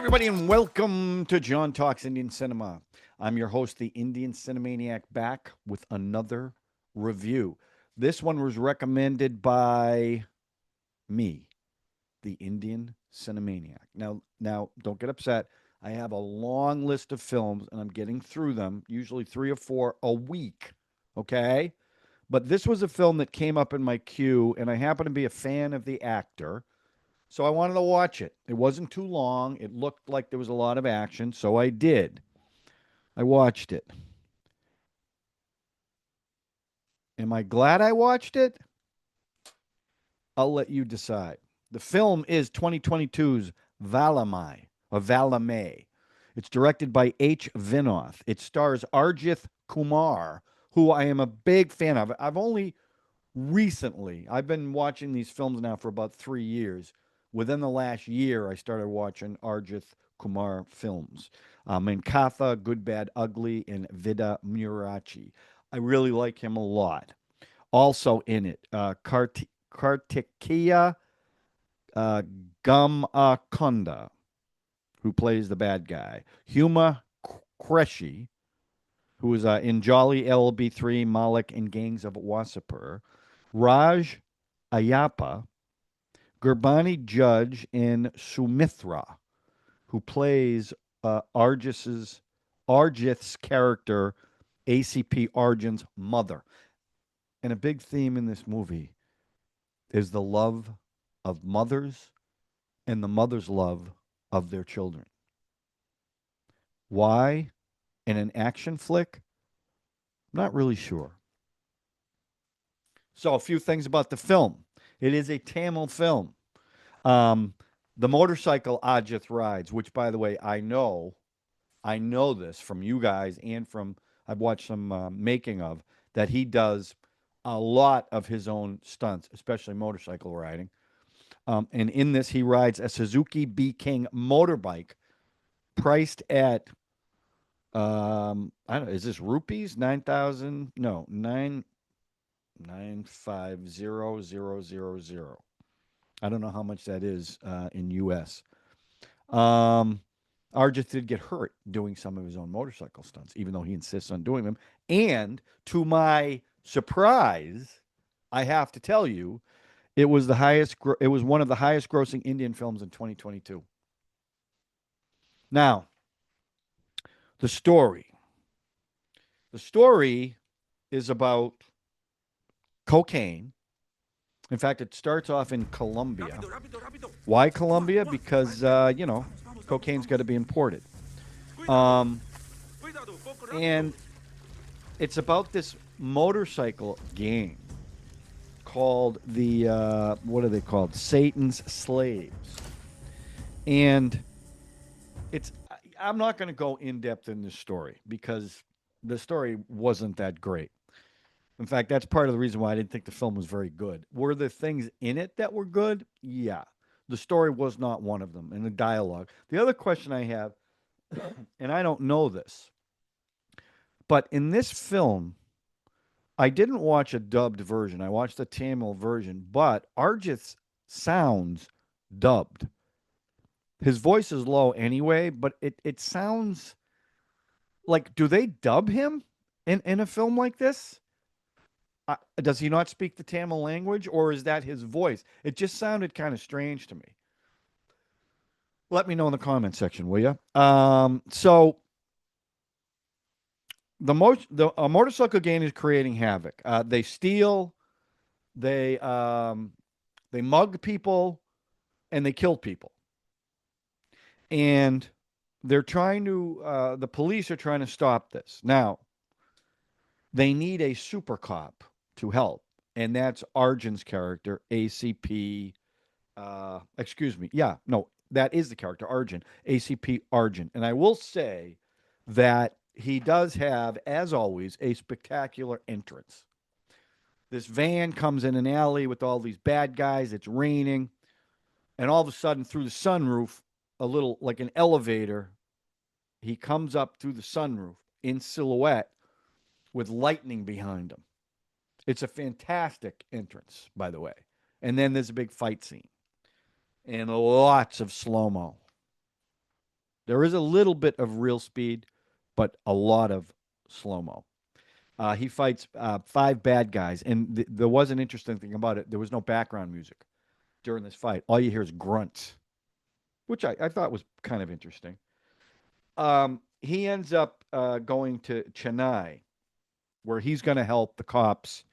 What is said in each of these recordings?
everybody, and welcome to John Talks Indian Cinema. I'm your host, the Indian Cine-MANIAC, back with another review. This one was recommended by me, the Indian Cine-MANIAC. Now, don't get upset. I have a long list of films, and I'm getting through them, usually 3 or 4 a week. Okay, but this was a film that came up in my queue, and I happen to be a fan of the actor. So I wanted to watch it. It wasn't too long. It looked like there was a lot of action, so I did. I watched it. Am I glad I watched it? I'll let you decide. The film is 2022's Valimai, or Valimai. It's directed by H. Vinoth. It stars Arjith Kumar, who I am a big fan of. I've been watching these films now for about 3 years. Within the last year, I started watching Arjith Kumar films. Mankatha, Good, Bad, Ugly, and VidaaMuyarchi. I really like him a lot. Also in it, Karthikeya uh, Gumkonda, who plays the bad guy. Huma Qureshi, who is in Jolly LB3, Maalik, and Gangs of Wasseypur. Raj Ayappa, Gurbani Judge, and Sumithra, who plays Arjith's character, ACP Arjun's mother. And a big theme in this movie is the love of mothers and the mother's love of their children. Why? In an action flick? Not really sure. So, a few things about the film. It is a Tamil film. The motorcycle Ajith rides, which, by the way, I know this from you guys and from I've watched some making of that he does a lot of his own stunts, especially motorcycle riding. And in this, he rides a Suzuki B King motorbike, priced at I don't know, is this rupees? 9,000? No, 9,950,000. I don't know how much that is in US. Um, Arjith did get hurt doing some of his own motorcycle stunts, even though he insists on doing them. And to my surprise, I have to tell you, it was it was one of the highest grossing Indian films in 2022. Now, the story. The story is about cocaine. In fact, it starts off in Colombia. Why Colombia? Because, cocaine's got to be imported. Um, and it's about this motorcycle gang called what are they called? Satan's Slaves. And I'm not going to go in depth in this story because the story wasn't that great. In fact, that's part of the reason why I didn't think the film was very good. Were there things in it that were good? Yeah. The story was not one of them, and the dialogue. The other question I have, and I don't know this, but in this film, I didn't watch a dubbed version. I watched the Tamil version, but Arjith sounds dubbed. His voice is low anyway, but it sounds like, do they dub him in a film like this? Does he not speak the Tamil language, or is that his voice? It just sounded kind of strange to me. Let me know in the comment section, will you? So a motorcycle gang is creating havoc. They steal, they mug people, and they kill people. And they're trying to. The police are trying to stop this. Now, they need a super cop to help, and that's Arjun's character, ACP. Excuse me. Yeah, no, that is the character, Arjun, ACP Arjun. And I will say that he does have, as always, a spectacular entrance. This van comes in an alley with all these bad guys. It's raining. And all of a sudden, through the sunroof, a little like an elevator, he comes up through the sunroof in silhouette with lightning behind him. It's a fantastic entrance, by the way. And then there's a big fight scene and lots of slow mo. There is a little bit of real speed, but a lot of slow mo. He fights five bad guys, and there was an interesting thing about it. There was no background music during this fight. All you hear is grunts, which I thought was kind of interesting. He ends up going to Chennai, where he's going to help the cops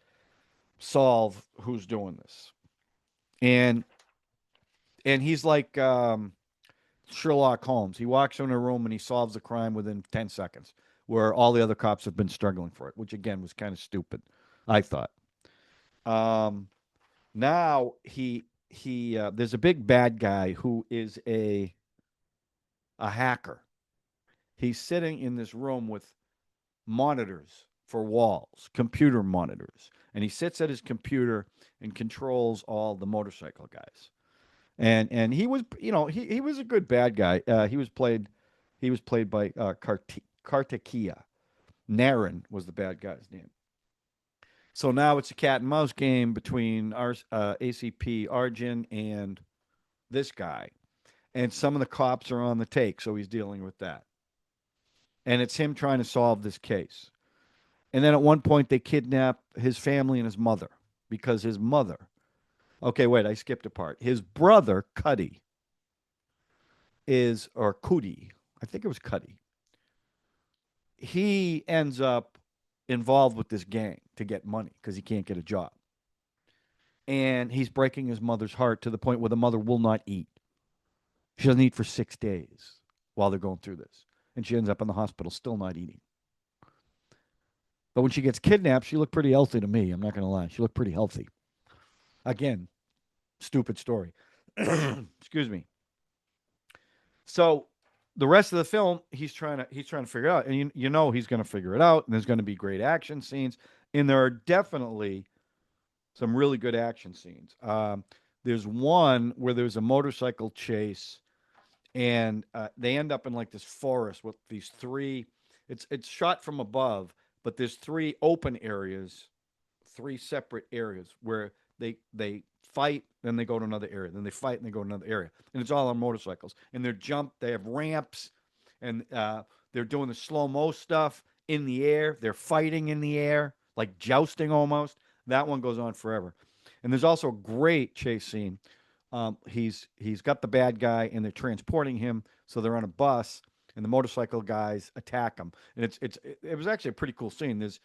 solve who's doing this, and he's like Sherlock Holmes. He walks in a room and he solves the crime within 10 seconds, where all the other cops have been struggling for it, which again was kind of stupid, I thought. Um, Now he there's a big bad guy who is a hacker. He's sitting in this room with monitors for walls, computer monitors, and he sits at his computer and controls all the motorcycle guys. And he was, he was a good bad guy. He was played by Karthikeya. Naren was the bad guy's name. So now it's a cat and mouse game between our ACP Arjun and this guy, and some of the cops are on the take, so he's dealing with that. And it's him trying to solve this case. And then at one point, they kidnap his family and his mother because his mother. Okay, wait, I skipped a part. His brother, Cuddy, or Cudi, I think it was Cuddy. He ends up involved with this gang to get money because he can't get a job. And he's breaking his mother's heart to the point where the mother will not eat. She doesn't eat for 6 days while they're going through this. And she ends up in the hospital still not eating. But when she gets kidnapped, she looked pretty healthy to me. I'm not going to lie. She looked pretty healthy. Again, stupid story. Excuse me. So the rest of the film, he's trying to figure it out, and you know he's going to figure it out. And there's going to be great action scenes, and there are definitely some really good action scenes. There's one where there's a motorcycle chase, and they end up in like this forest with these three. It's shot from above, but there's three open areas, three separate areas where they fight, then they go to another area, then they fight, and they go to another area, and it's all on motorcycles. And they have ramps, and they're doing the slow mo stuff in the air. They're fighting in the air, like jousting almost. That one goes on forever. And there's also a great chase scene. He's got the bad guy, and they're transporting him, so they're on a bus, and the motorcycle guys attack him. And it was actually a pretty cool scene. There's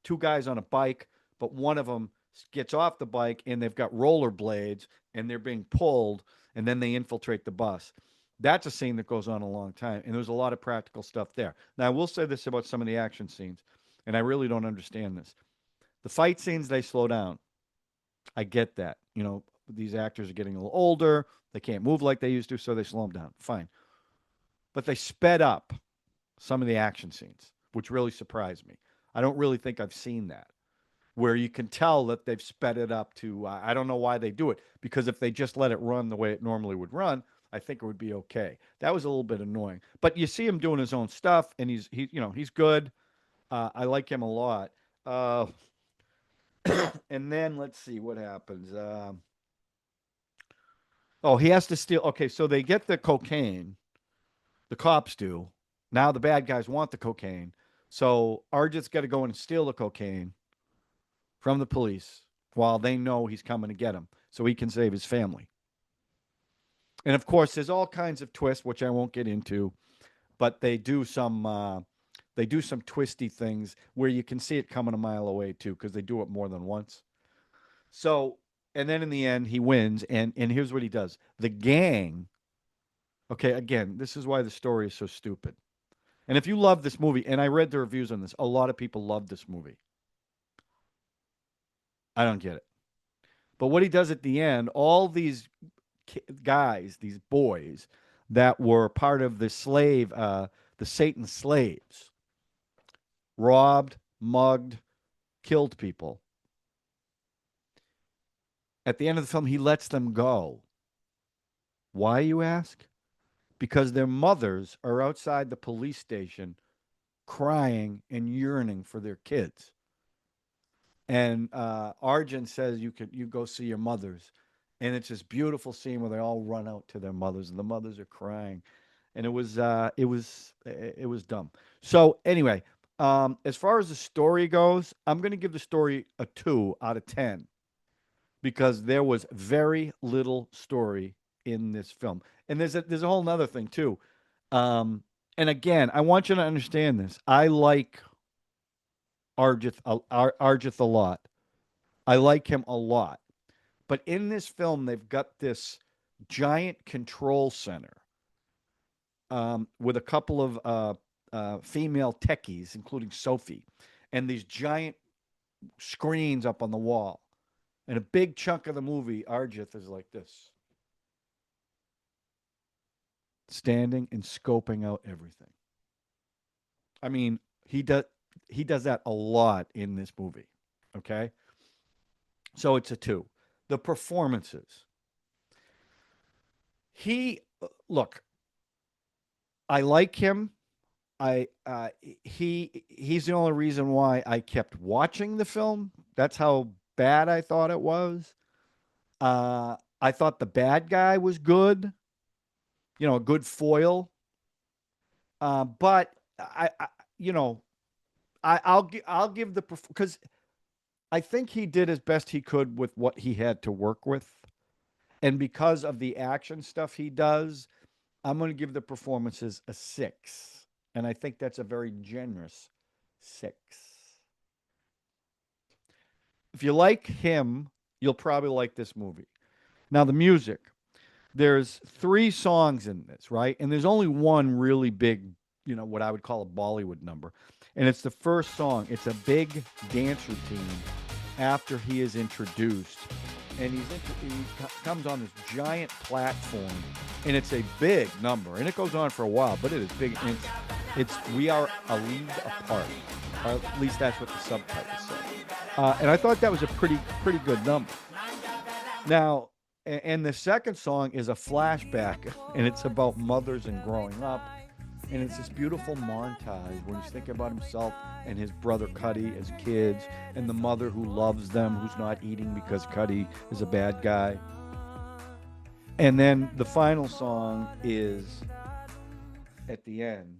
two guys on a bike, but one of them gets off the bike, and they've got roller blades, and they're being pulled, and then they infiltrate the bus. That's a scene that goes on a long time, and there's a lot of practical stuff there. Now, I will say this about some of the action scenes, and I really don't understand this. The fight scenes, they slow down. I get that. These actors are getting a little older. They can't move like they used to, so they slow them down. Fine. But they sped up some of the action scenes, which really surprised me. I don't really think I've seen that, where you can tell that they've sped it up to, I don't know why they do it, because if they just let it run the way it normally would run, I think it would be okay. That was a little bit annoying. But you see him doing his own stuff, and he's good. I like him a lot. And then let's see what happens. Oh, he has to steal. Okay, so they get the cocaine. The cops do. Now the bad guys want the cocaine. So Arjit's got to go in and steal the cocaine from the police while they know he's coming to get him so he can save his family. And of course, there's all kinds of twists, which I won't get into, but they do some twisty things where you can see it coming a mile away too, because they do it more than once. So, and then in the end, he wins, and here's what he does: the gang. Okay, again, this is why the story is so stupid. And if you love this movie, and I read the reviews on this, a lot of people love this movie. I don't get it. But what he does at the end, all these guys, these boys that were part of the Satan slaves, robbed, mugged, killed people. At the end of the film, he lets them go. Why, you ask? Because their mothers are outside the police station crying and yearning for their kids. And Arjun says you go see your mothers. And it's this beautiful scene where they all run out to their mothers, and the mothers are crying. and it was dumb. So anyway, as far as the story goes, I'm going to give the story a 2 out of 10 because there was very little story in this film, and there's a whole nother thing too. And again, I want you to understand this. I like Arjith a lot. I like him a lot. But in this film, they've got this giant control center with a couple of female techies, including Sophie, and these giant screens up on the wall. And a big chunk of the movie, Arjith is like this, standing and scoping out everything. I mean, he does that a lot in this movie. Okay, so it's a 2. The performances. Look. I like him. He's the only reason why I kept watching the film. That's how bad I thought it was. I thought the bad guy was good. You know, a good foil. But I'll give the because I think he did as best he could with what he had to work with, and because of the action stuff he does, I'm going to give the performances a 6, and I think that's a very generous 6. If you like him, you'll probably like this movie. Now, the music. There's 3 songs in this, right? And there's only one really big, what I would call a Bollywood number. And it's the first song. It's a big dance routine after he is introduced. And he comes on this giant platform, and it's a big number. And it goes on for a while, but it is big. And it's We Are a League Apart. Or at least that's what the subtitles say. And I thought that was a pretty good number. Now, and the second song is a flashback, and it's about mothers and growing up. And it's this beautiful montage when he's thinking about himself and his brother Cuddy as kids, and the mother who loves them, who's not eating because Cuddy is a bad guy. And then the final song is at the end,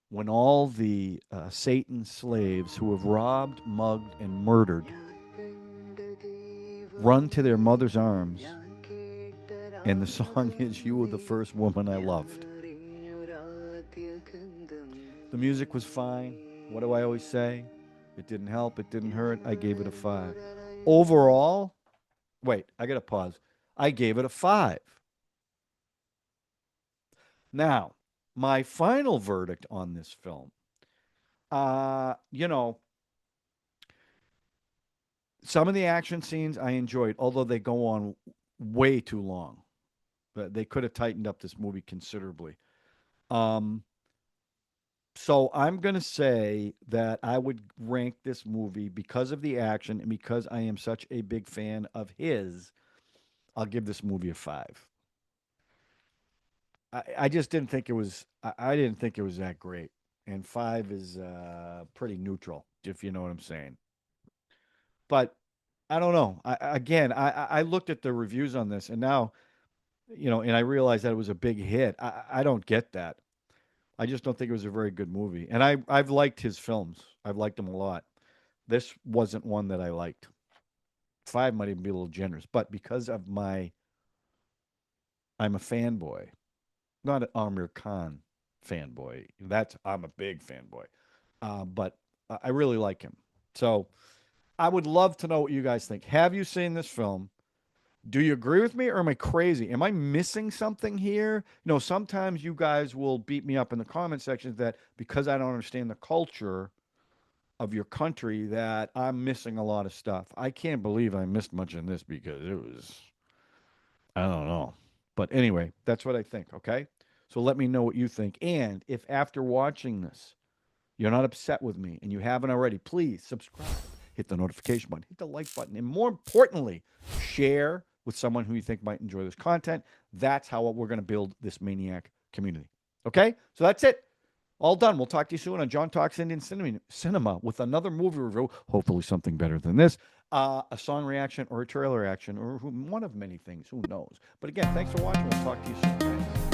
when all the Satan slaves who have robbed, mugged, and murdered run to their mother's arms, and the song is "You Were the First Woman I Loved." The music was fine. What do I always say? It didn't help. It didn't hurt. I gave it a 5. Overall, wait, I got to pause. I gave it a 5. Now, my final verdict on this film, some of the action scenes I enjoyed, although they go on way too long. But they could have tightened up this movie considerably. So I'm going to say that I would rank this movie, because of the action and because I am such a big fan of his, I'll give this movie a 5. I just didn't think it was, I didn't think it was that great. And 5 is pretty neutral, if you know what I'm saying. But I don't know. I looked at the reviews on this, and now, and I realized that it was a big hit. I don't get that. I just don't think it was a very good movie. And I've liked his films. I've liked them a lot. This wasn't one that I liked. 5 might even be a little generous. But because of I'm a fanboy. Not an Amir Khan fanboy. I'm a big fanboy. But I really like him. So I would love to know what you guys think. Have you seen this film? Do you agree with me, or am I crazy? Am I missing something here? Sometimes you guys will beat me up in the comment sections that because I don't understand the culture of your country that I'm missing a lot of stuff. I can't believe I missed much in this because it was, I don't know. But anyway, that's what I think, okay? So let me know what you think. And if after watching this, you're not upset with me and you haven't already, please subscribe, hit the notification button, hit the like button, and more importantly, share with someone who you think might enjoy this content. That's how we're going to build this Maniac community. Okay? So that's it. All done. We'll talk to you soon on John Talks Indian Cinema with another movie review, hopefully something better than this, a song reaction or a trailer reaction or one of many things. Who knows? But again, thanks for watching. We'll talk to you soon. Thanks.